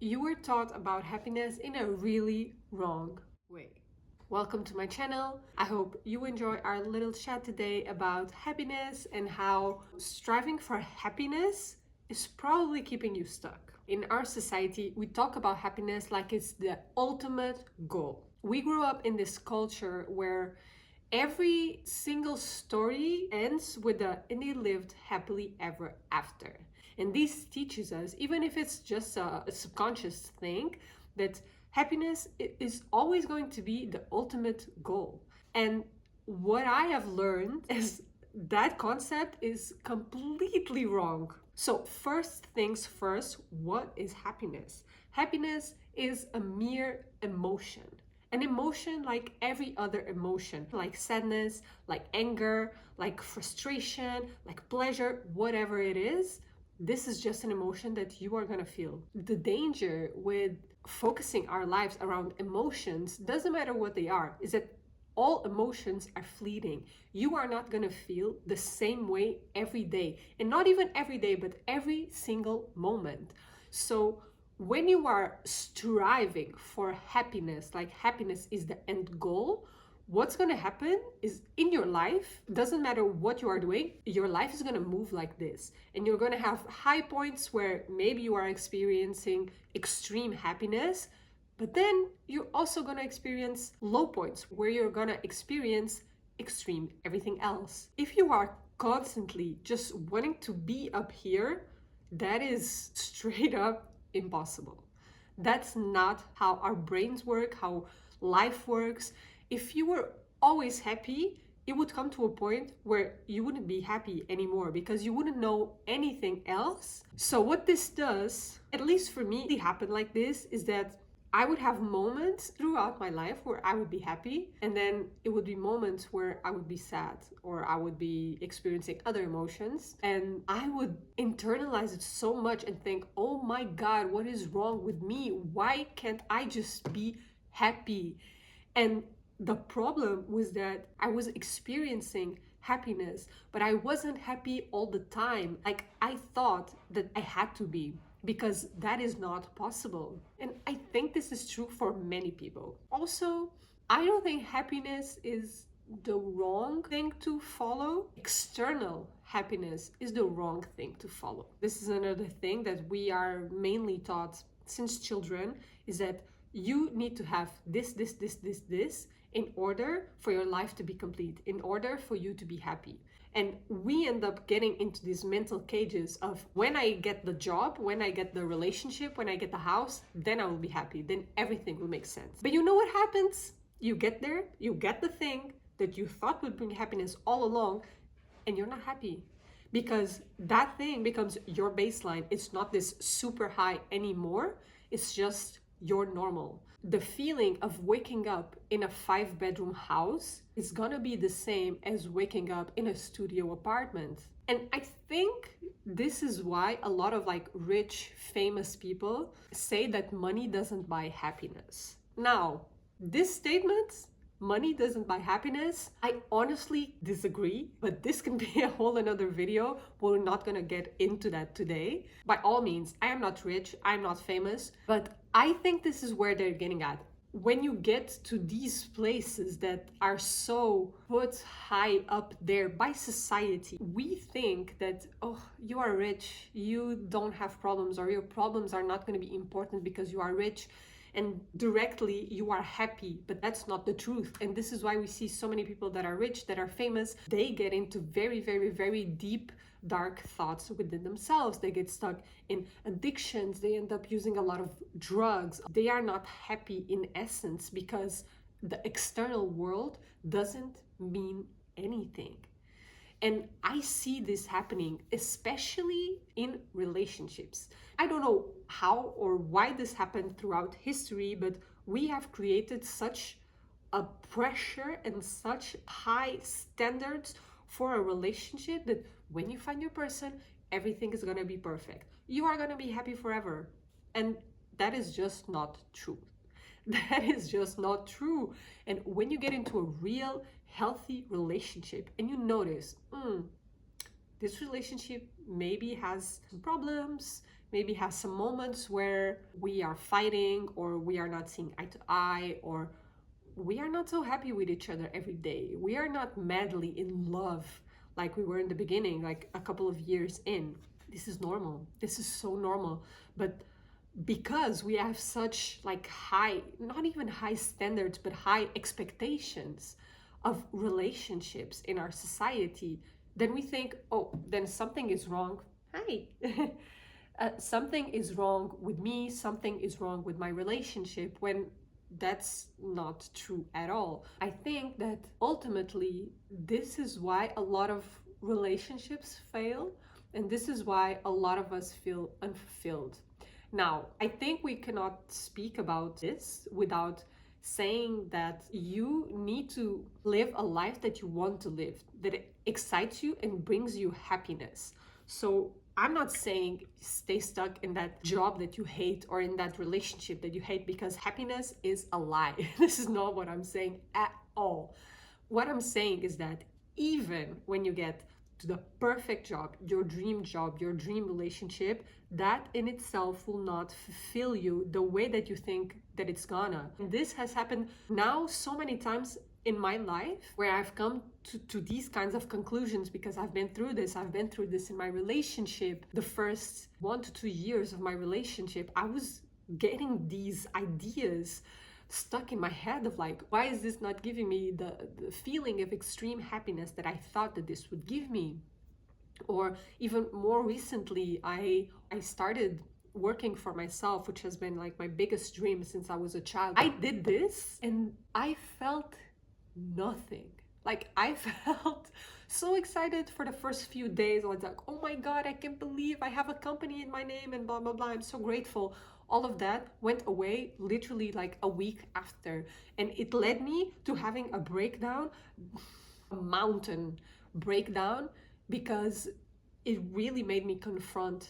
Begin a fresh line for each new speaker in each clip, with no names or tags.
You were taught about happiness in a really wrong way. Welcome to my channel. I hope you enjoy our little chat today about happiness and how striving for happiness is probably keeping you stuck. In our society, we talk about happiness like it's the ultimate goal. We grew up in this culture where every single story ends with and they lived happily ever after. And this teaches us, even if it's just a subconscious thing, that happiness is always going to be the ultimate goal. And what I have learned is that concept is completely wrong. So, first things first, what is happiness? Happiness is a mere emotion. An emotion like every other emotion, like sadness, like anger, like frustration, like pleasure, whatever it is, this is just an emotion that you are gonna feel. The danger with focusing our lives around emotions, doesn't matter what they are, is that all emotions are fleeting. You are not gonna feel the same way every day. And not even every day, but every single moment. So when you are striving for happiness, like happiness is the end goal, what's going to happen is in your life, doesn't matter what you are doing, your life is going to move like this. And you're going to have high points where maybe you are experiencing extreme happiness, but then you're also going to experience low points where you're going to experience extreme everything else. If you are constantly just wanting to be up here, that is straight up impossible. That's not how our brains work, how life works. If you were always happy, it would come to a point where you wouldn't be happy anymore because you wouldn't know anything else. So, what this does, at least for me, it happened like this, is that I would have moments throughout my life where I would be happy, and then it would be moments where I would be sad or I would be experiencing other emotions. And I would internalize it so much and think, oh my God, what is wrong with me? Why can't I just be happy? And the problem was that I was experiencing happiness, but I wasn't happy all the time. Like I thought that I had to be, because that is not possible. And I think this is true for many people. Also, I don't think happiness is the wrong thing to follow. External happiness is the wrong thing to follow. This is another thing that we are mainly taught since children, is that you need to have this in order for your life to be complete, in order for you to be happy. And we end up getting into these mental cages of, when I get the job, when I get the relationship, when I get the house, then I will be happy. Then everything will make sense. But you know what happens? You get there, you get the thing that you thought would bring happiness all along, and you're not happy. Because that thing becomes your baseline. It's not this super high anymore. It's just your normal. The feeling of waking up in a 5-bedroom house is gonna be the same as waking up in a studio apartment. And I think this is why a lot of like rich, famous people say that money doesn't buy happiness. Now, this statement, money doesn't buy happiness, I honestly disagree, but this can be a whole another video. We're not gonna get into that today. By all means, I am not rich, I'm not famous, but I think this is where they're getting at. When you get to these places that are so put high up there by society, we think that, oh, you are rich, you don't have problems, or your problems are not going to be important because you are rich, and directly you are happy. But that's not the truth. And this is why we see so many people that are rich, that are famous, they get into very, very, very deep dark thoughts within themselves. They get stuck in addictions, they end up using a lot of drugs. They are not happy in essence because the external world doesn't mean anything. And I see this happening, especially in relationships. I don't know how or why this happened throughout history, but we have created such a pressure and such high standards for a relationship that when you find your person, everything is gonna be perfect. You are gonna be happy forever. And that is just not true. That is just not true. And when you get into a real healthy relationship and you notice, this relationship maybe has some problems, maybe has some moments where we are fighting, or we are not seeing eye to eye, or we are not so happy with each other every day. We are not madly in love like we were in the beginning, like a couple of years in. This is normal. This is so normal. But because we have such like high, not even high standards, but high expectations of relationships in our society, then we think, oh, then something is wrong. Hi. Something is wrong with me, something is wrong with my relationship, when that's not true at all. I think that ultimately this is why a lot of relationships fail, and this is why a lot of us feel unfulfilled. Now, I think we cannot speak about this without saying that you need to live a life that you want to live, that it excites you and brings you happiness. So I'm not saying stay stuck in that job that you hate or in that relationship that you hate, because happiness is a lie. This is not what I'm saying at all. What I'm saying is that even when you get to the perfect job, your dream relationship, that in itself will not fulfill you the way that you think that it's gonna. And this has happened now so many times in my life, where I've come to these kinds of conclusions because I've been through this. I've been through this in my relationship. The first 1 to 2 years of my relationship, I was getting these ideas stuck in my head of like, why is this not giving me the feeling of extreme happiness that I thought that this would give me? Or even more recently, I started working for myself, which has been like my biggest dream since I was a child. I did this and I felt nothing. Like, I felt so excited for the first few days. I was like, oh my God, I can't believe I have a company in my name and blah, blah, blah. I'm so grateful. All of that went away literally like a week after. And it led me to having a breakdown, a mountain breakdown, because it really made me confront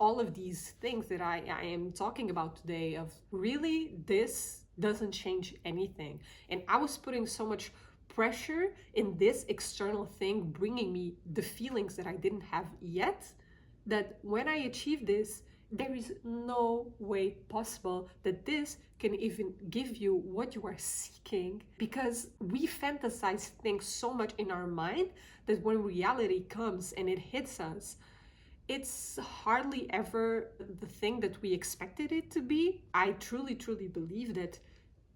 all of these things that I am talking about today, of really, this doesn't change anything. And I was putting so much pressure in this external thing, bringing me the feelings that I didn't have yet, that when I achieve this, there is no way possible that this can even give you what you are seeking, because we fantasize things so much in our mind that when reality comes and it hits us, it's hardly ever the thing that we expected it to be. I truly, truly believe that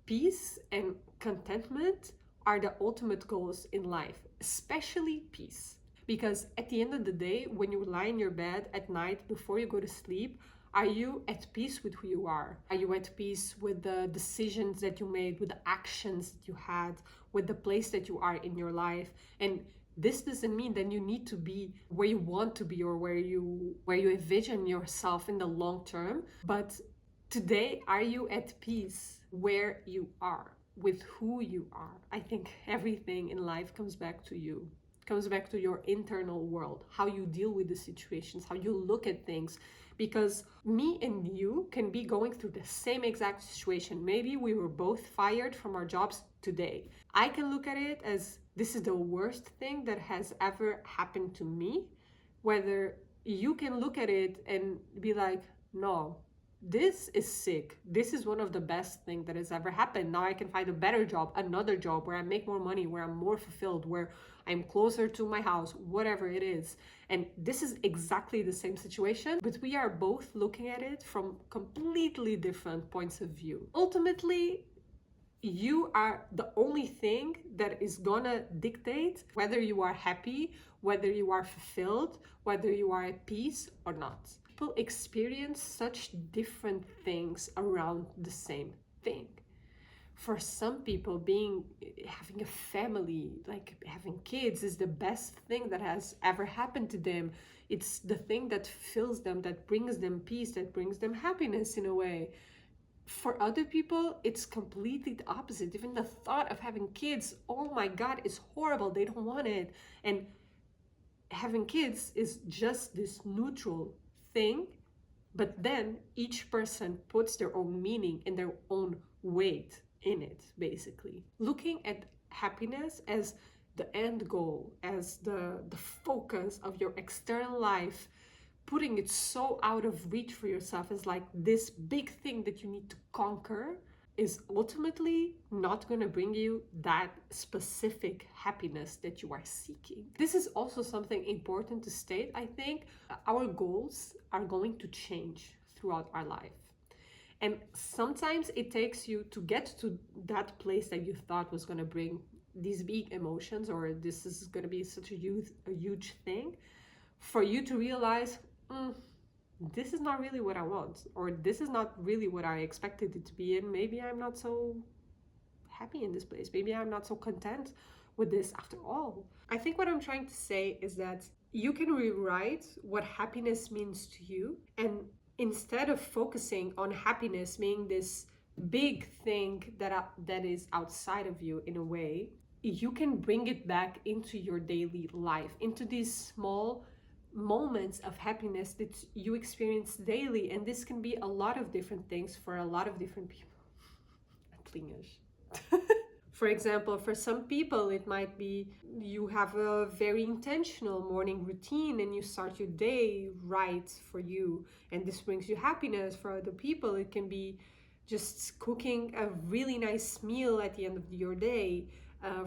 peace and contentment are the ultimate goals in life, especially peace. Because at the end of the day, when you lie in your bed at night before you go to sleep, are you at peace with who you are? Are you at peace with the decisions that you made, with the actions that you had, with the place that you are in your life? And this doesn't mean that you need to be where you want to be or where you envision yourself in the long term. But today, are you at peace where you are, with who you are? I think everything in life comes back to you. Comes back to your internal world, how you deal with the situations, how you look at things. Because me and you can be going through the same exact situation. Maybe we were both fired from our jobs today. I can look at it as, this is the worst thing that has ever happened to me. Whether you can look at it and be like, no, this is sick. This is one of the best things that has ever happened. Now I can find a better job, another job where I make more money, where I'm more fulfilled, where I'm closer to my house, whatever it is. And this is exactly the same situation, but we are both looking at it from completely different points of view. Ultimately, you are the only thing that is gonna dictate whether you are happy, whether you are fulfilled, whether you are at peace or not. People experience such different things around the same thing. For some people, having a family, like having kids, is the best thing that has ever happened to them. It's the thing that fills them, that brings them peace, that brings them happiness in a way. For other people, it's completely the opposite. Even the thought of having kids, oh my God, is horrible. They don't want it. And having kids is just this neutral thing, but then each person puts their own meaning and their own weight in it, basically. Looking at happiness as the end goal, as the focus of your external life, putting it so out of reach for yourself as like this big thing that you need to conquer is ultimately not going to bring you that specific happiness that you are seeking. This is also something important to state. I think our goals are going to change throughout our life. And sometimes it takes you to get to that place that you thought was going to bring these big emotions, or this is going to be such a huge thing, for you to realize, this is not really what I want, or this is not really what I expected it to be, and maybe I'm not so happy in this place. Maybe I'm not so content with this after all. I think what I'm trying to say is that you can rewrite what happiness means to you, and instead of focusing on happiness being this big thing that is outside of you in a way, you can bring it back into your daily life, into these small moments of happiness that you experience daily. And this can be a lot of different things for a lot of different people. For example, for some people, it might be you have a very intentional morning routine and you start your day right for you, and this brings you happiness. For other people, it can be just cooking a really nice meal at the end of your day.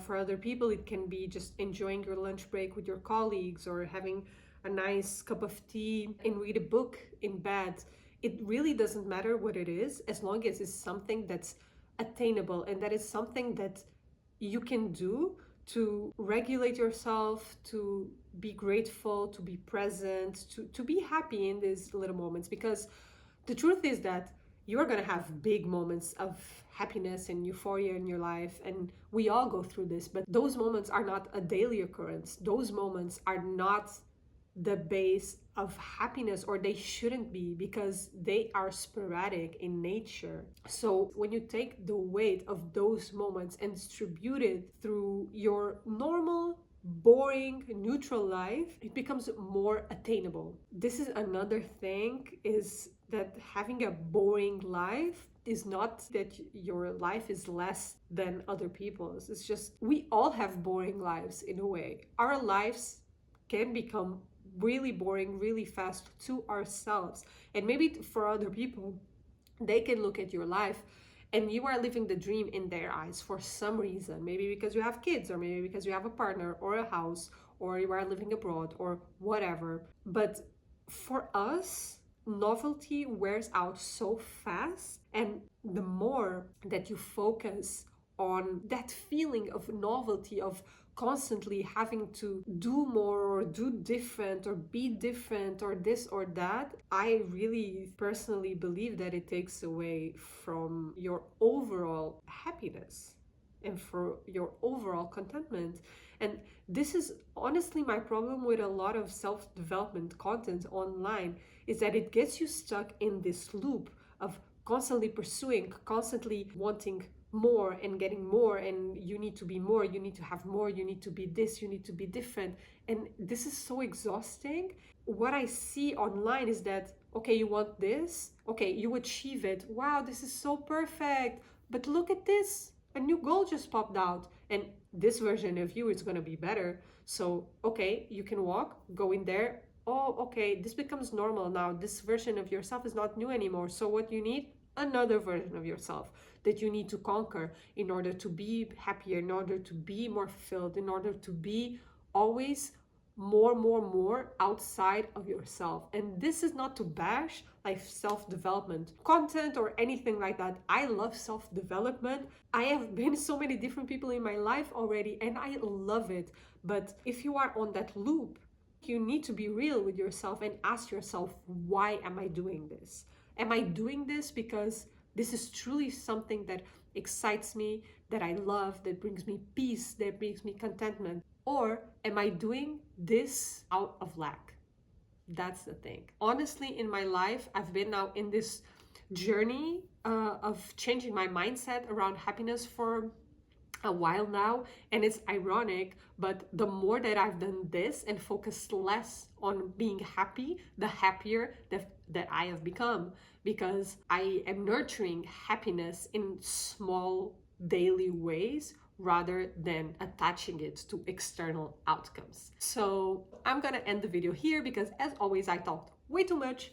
For other people, it can be just enjoying your lunch break with your colleagues, or having a nice cup of tea and read a book in bed. It really doesn't matter what it is, as long as it's something that's attainable, and that is something that you can do to regulate yourself, to be grateful, to be present, to be happy in these little moments. Because the truth is that you're going to have big moments of happiness and euphoria in your life, and we all go through this, but those moments are not a daily occurrence. Those moments are not the base of happiness, or they shouldn't be, because they are sporadic in nature. So when you take the weight of those moments and distribute it through your normal, boring, neutral life, it becomes more attainable. This is another thing, is that having a boring life is not that your life is less than other people's. It's just we all have boring lives in a way. Our lives can become really boring really fast to ourselves, and maybe for other people, they can look at your life and you are living the dream in their eyes for some reason, maybe because you have kids, or maybe because you have a partner or a house, or you are living abroad, or whatever. But for us, novelty wears out so fast, and the more that you focus on that feeling of novelty, of constantly having to do more or do different or be different or this or that, I really personally believe that it takes away from your overall happiness and for your overall contentment. And this is honestly my problem with a lot of self-development content online, is that it gets you stuck in this loop of constantly pursuing, constantly wanting more and getting more, and you need to be more, you need to have more, you need to be this, you need to be different. And this is so exhausting. What I see online is that, okay, you want this, okay, you achieve it, wow, this is so perfect, but look at this, a new goal just popped out, and this version of you is going to be better. So okay, you can walk, go in there, oh okay, this becomes normal now, this version of yourself is not new anymore. So what you need, another version of yourself that you need to conquer in order to be happier, in order to be more fulfilled, in order to be always more outside of yourself. And this is not to bash like self-development content or anything like that. I love self-development. I have been so many different people in my life already, and I love it. But if you are on that loop, you need to be real with yourself and ask yourself, why am I doing this? Am I doing this because this is truly something that excites me, that I love, that brings me peace, that brings me contentment? Or am I doing this out of lack? That's the thing. Honestly, in my life, I've been now in this journey of changing my mindset around happiness for a while now, and it's ironic, but the more that I've done this and focused less on being happy, the happier that I have become, because I am nurturing happiness in small daily ways rather than attaching it to external outcomes. So I'm gonna end the video here, because as always I talked way too much.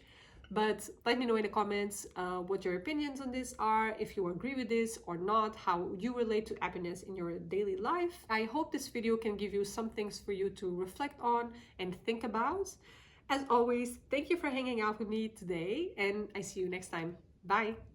But let me know in the comments what your opinions on this are, if you agree with this or not, how you relate to happiness in your daily life. I hope this video can give you some things for you to reflect on and think about. As always, thank you for hanging out with me today, and I see you next time. Bye!